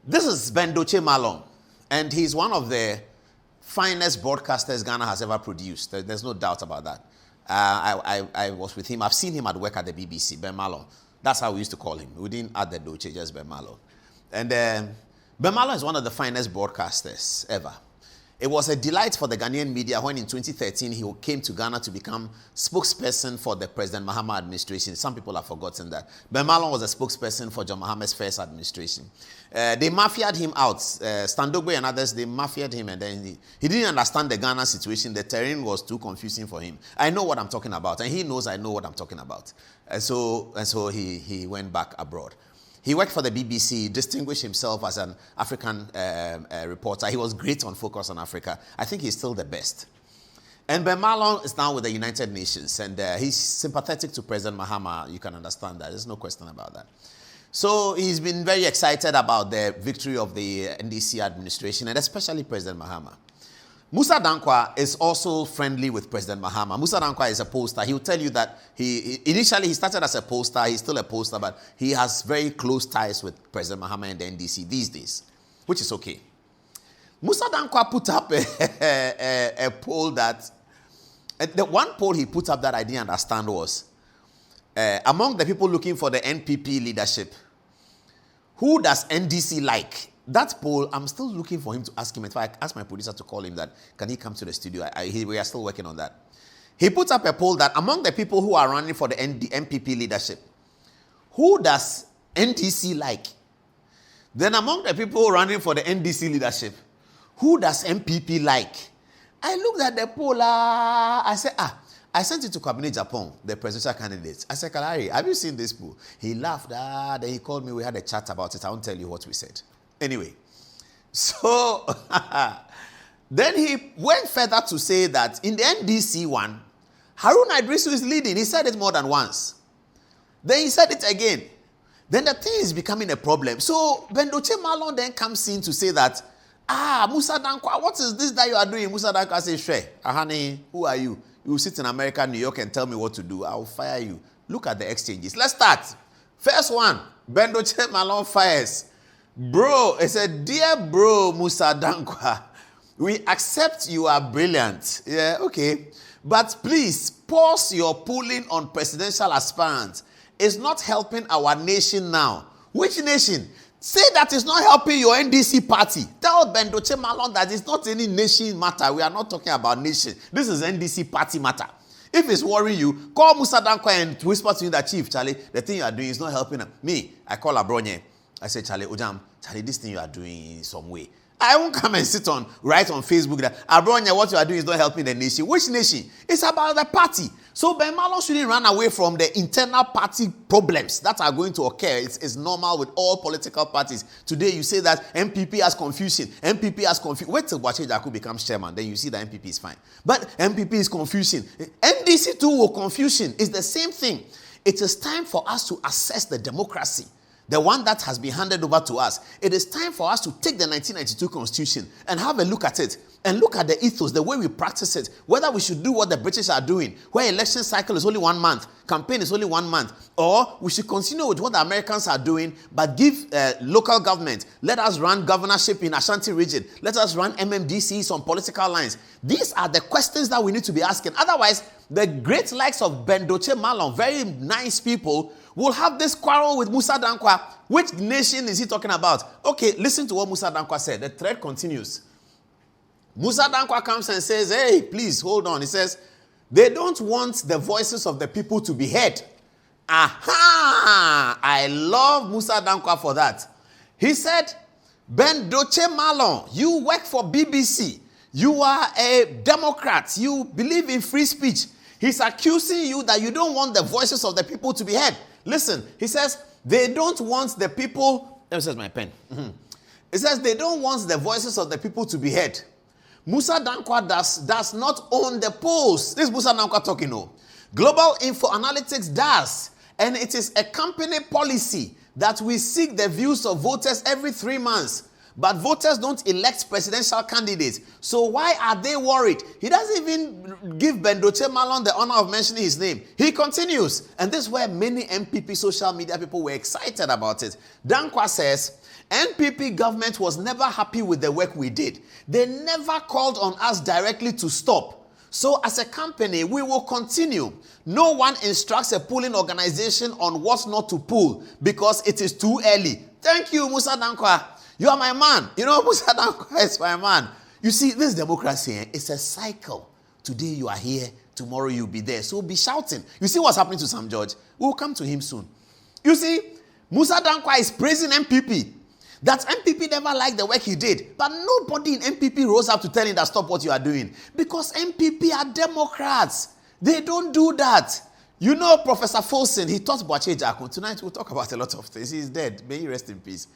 This is Dotsei Malor, and he's one of the finest broadcasters Ghana has ever produced. There's no doubt about that. I was with him. I've seen him at work at the BBC, Ben Malor. That's how we used to call him. We didn't add the Dotsei, just Ben Malor. And Ben Malor is one of the finest broadcasters ever. It was a delight for the Ghanaian media when in 2013 he came to Ghana to become spokesperson for the President Mahama administration. Some people have forgotten that. Ben Malor was a spokesperson for John Mahama's first administration. They mafiaed him out. Standogbe and others, they mafiaed him, and then he didn't understand the Ghana situation. The terrain was too confusing for him. I know what I'm talking about, and he knows I know what I'm talking about. And so he went back abroad. He worked for the BBC, distinguished himself as an African reporter. He was great on Focus on Africa. I think he's still the best. And Ben Malor is now with the United Nations, and he's sympathetic to President Mahama. You can understand that. There's no question about that. So he's been very excited about the victory of the NDC administration, and especially President Mahama. Musa Dankwa is also friendly with President Mahama. Musa Dankwa is a pollster. He will tell you that initially he started as a pollster. He's still a pollster, but he has very close ties with President Mahama and the NDC these days, which is okay. Musa Dankwa put up a poll that, the one poll he put up that I didn't understand was, among the people looking for the NPP leadership, who does NDC like? That poll, I'm still looking for him to ask him. In fact, I asked my producer to call him that, can he come to the studio? We are still working on that. He put up a poll that among the people who are running for the NPP leadership, who does NDC like? Then among the people running for the NDC leadership, who does MPP like? I looked at the poll, I said, I sent it to Cabinet Japan, the presidential candidate. I said, Kalari, have you seen this poll? He laughed, then he called me, we had a chat about it. I won't tell you what we said. Anyway, so then he went further to say that in the NDC one, Harun Idrisu is leading. He said it more than once. Then he said it again. Then the thing is becoming a problem. So Dotsei Malor then comes in to say that, Musa Dankwa, what is this that you are doing? Musa Dankwa says, Shre, Ahani, who are you? You sit in America, New York, and tell me what to do. I will fire you. Look at the exchanges. Let's start. First one, Dotsei Malor fires. Bro, I said, dear bro Musa Dankwa, we accept you are brilliant. Yeah, okay. But please, pause your polling on presidential aspirants. It's not helping our nation now. Which nation? Say that it's not helping your NDC party. Tell Dotsei Malor that it's not any nation matter. We are not talking about nation. This is NDC party matter. If it's worrying you, call Musa Dankwa and whisper to him that, Chief, Charlie, the thing you are doing is not helping him. Me, I call Abronye. I say, Charlie, Ojam, Charlie, this thing you are doing in some way. I won't come and write on Facebook that, Abronya, what you are doing is not helping the nation. Which nation? It's about the party. So Ben Malor shouldn't run away from the internal party problems that are going to occur. It's normal with all political parties. Today you say that MPP has confusion. MPP has confusion. Wait till Boache Jaku becomes chairman. Then you see that MPP is fine. But MPP is confusion. NDC too will confusion. It's the same thing. It is time for us to assess the democracy. The one that has been handed over to us. It is time for us to take the 1992 Constitution and have a look at it. And look at the ethos, the way we practice it. Whether we should do what the British are doing, where election cycle is only 1 month, campaign is only 1 month. Or we should continue with what the Americans are doing, but give local government. Let us run governorship in Ashanti region. Let us run MMDCs on political lines. These are the questions that we need to be asking. Otherwise, the great likes of Dotsei Malor, very nice people, will have this quarrel with Musa Dankwa. Which nation is he talking about? Okay, listen to what Musa Dankwa said. The thread continues. Musa Dankwa comes and says, hey, please, hold on. He says, they don't want the voices of the people to be heard. Aha! I love Musa Dankwa for that. He said, Dotsei Malor, you work for BBC. You are a Democrat. You believe in free speech. He's accusing you that you don't want the voices of the people to be heard. Listen, he says, they don't want the people... This is my pen. It says, they don't want the voices of the people to be heard. Musa Dankwa does not own the polls. This is Musa Dankwa talking. No. Global Info Analytics does. And it is a company policy that we seek the views of voters every 3 months. But voters don't elect presidential candidates. So why are they worried? He doesn't even give Dotsei Malor the honor of mentioning his name. He continues. And this is where many MPP social media people were excited about it. Dankwa says, NPP government was never happy with the work we did. They never called on us directly to stop. So as a company, we will continue. No one instructs a pooling organization on what not to pool because it is too early. Thank you, Musa Dankwa. You are my man. You know, Musa Dankwa is my man. You see, this democracy, it's a cycle. Today you are here, tomorrow you'll be there. So be shouting. You see what's happening to Sam George? We'll come to him soon. You see, Musa Dankwa is praising MPP. That MPP never liked the work he did. But nobody in MPP rose up to tell him that stop what you are doing. Because MPP are Democrats. They don't do that. You know Professor Folson, he taught Boakye Jakun. Tonight we'll talk about a lot of things. He's dead. May he rest in peace.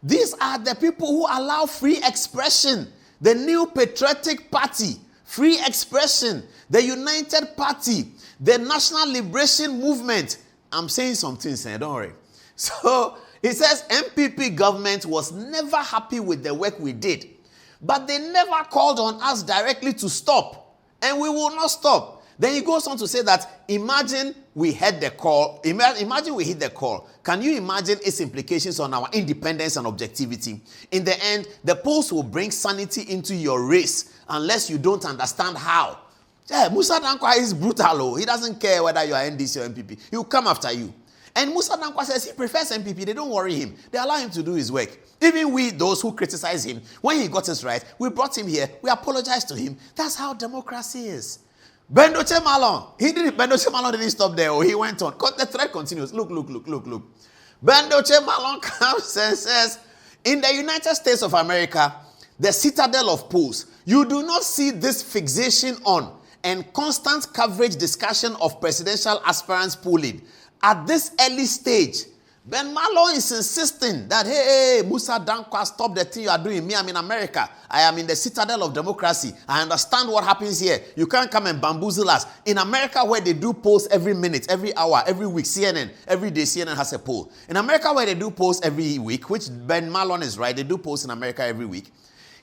These are the people who allow free expression. The New Patriotic Party, free expression. The United Party, the National Liberation Movement. I'm saying some things, don't worry. So, it says MPP government was never happy with the work we did. But they never called on us directly to stop. And we will not stop. Then he goes on to say that imagine we had the call. Imagine we hit the call. Can you imagine its implications on our independence and objectivity? In the end, the polls will bring sanity into your race unless you don't understand how. Yeah, Musa Dankwa is brutal. He doesn't care whether you are NDC or MPP. He will come after you. And Musa Dankwa says he prefers MPP. They don't worry him. They allow him to do his work. Even we, those who criticize him, when he got his right, we brought him here. We apologized to him. That's how democracy is. Dotsei Malor. Dotsei Malor didn't stop there. He went on. The thread continues. Look. Dotsei Malor comes and says, in the United States of America, the citadel of polls, you do not see this fixation on and constant coverage discussion of presidential aspirants polling. At this early stage, Ben Malor is insisting that, hey, Musa Dankwa, stop the thing you are doing. Me, I'm in America. I am in the citadel of democracy. I understand what happens here. You can't come and bamboozle us. In America, where they do polls every minute, every hour, every week, CNN, every day CNN has a poll. In America, where they do polls every week, which Ben Malor is right, they do polls in America every week.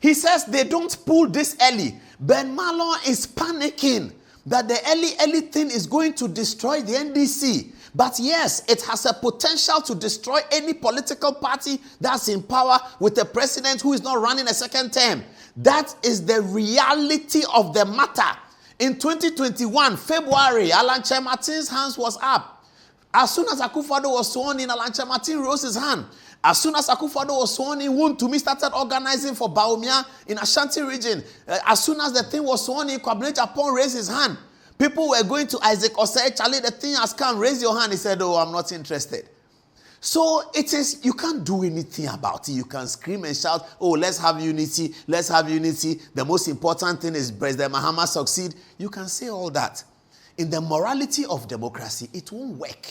He says they don't poll this early. Ben Malor is panicking that the early thing is going to destroy the NDC. But yes, it has a potential to destroy any political party that's in power with a president who is not running a second term. That is the reality of the matter. In 2021, February, Alan Martin's hands was up. As soon as Akufo-Addo was sworn in, Alan Martin rose his hand. As soon as Akufo-Addo was sworn in, Wontumi started organizing for Baumia in Ashanti region. As soon as the thing was sworn in, Kwabena Japan raised his hand. People were going to Isaac Osei, Charlie, the thing has come, raise your hand. He said, oh, I'm not interested. So it is, you can't do anything about it. You can scream and shout, oh, let's have unity, let's have unity. The most important thing is President Mahama succeed. You can say all that. In the morality of democracy, it won't work.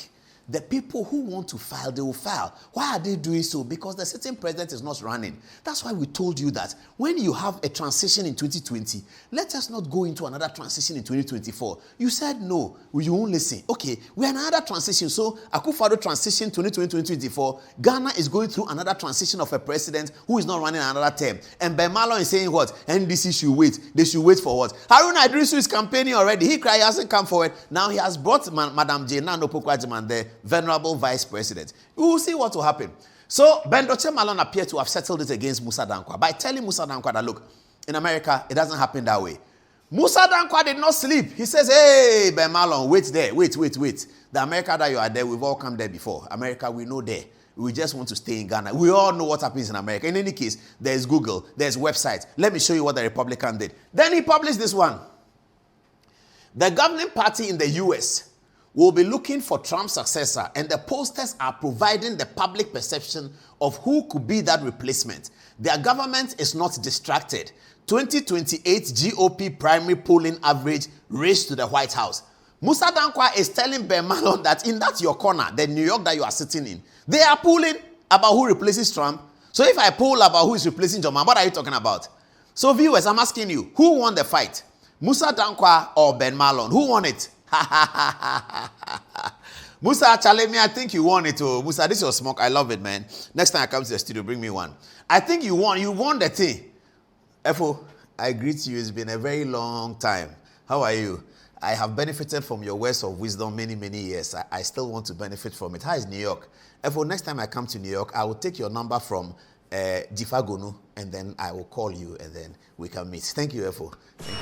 The people who want to file, they will file. Why are they doing so? Because the sitting president is not running. That's why we told you that when you have a transition in 2020, let us not go into another transition in 2024. You said no, you won't listen. Okay, we're in another transition. So Akufo-Addo transition 2020-2024, Ghana is going through another transition of a president who is not running another term. And Ben Malor is saying what? NDC should wait. They should wait for what? Haruna Idrisu is campaigning already. He hasn't come forward. Now he has brought Madam Jane Nano-Pokwa-Jiman there, venerable vice president. We will see what will happen. So, Dotsei Malor appeared to have settled it against Musa Dankwa by telling Musa Dankwa that, look, in America, it doesn't happen that way. Musa Dankwa did not sleep. He says, hey, Ben Malor, wait there, wait. The America that you are there, we've all come there before. America, we know there. We just want to stay in Ghana. We all know what happens in America. In any case, there's Google, there's websites. Let me show you what the Republican did. Then he published this one. The governing party in the U.S. will be looking for Trump's successor, and the posters are providing the public perception of who could be that replacement. Their government is not distracted. 2028 GOP primary polling average raised to the White House. Musa Dankwa is telling Ben Malor that in that your corner, the New York that you are sitting in, they are polling about who replaces Trump. So if I poll about who is replacing John, what are you talking about? So viewers, I'm asking you, who won the fight? Musa Dankwa or Ben Malor? Who won it? Musa, Chalemi, I think you won it. Oh, Musa, this is your smoke. I love it, man. Next time I come to the studio, bring me one. I think you won. You won the thing. Efo, I greet you. It's been a very long time. How are you? I have benefited from your words of wisdom many, many years. I still want to benefit from it. How is New York? Efo, next time I come to New York, I will take your number from Jifagonu, and then I will call you, and then we can meet. Thank you, Efo. Thank you.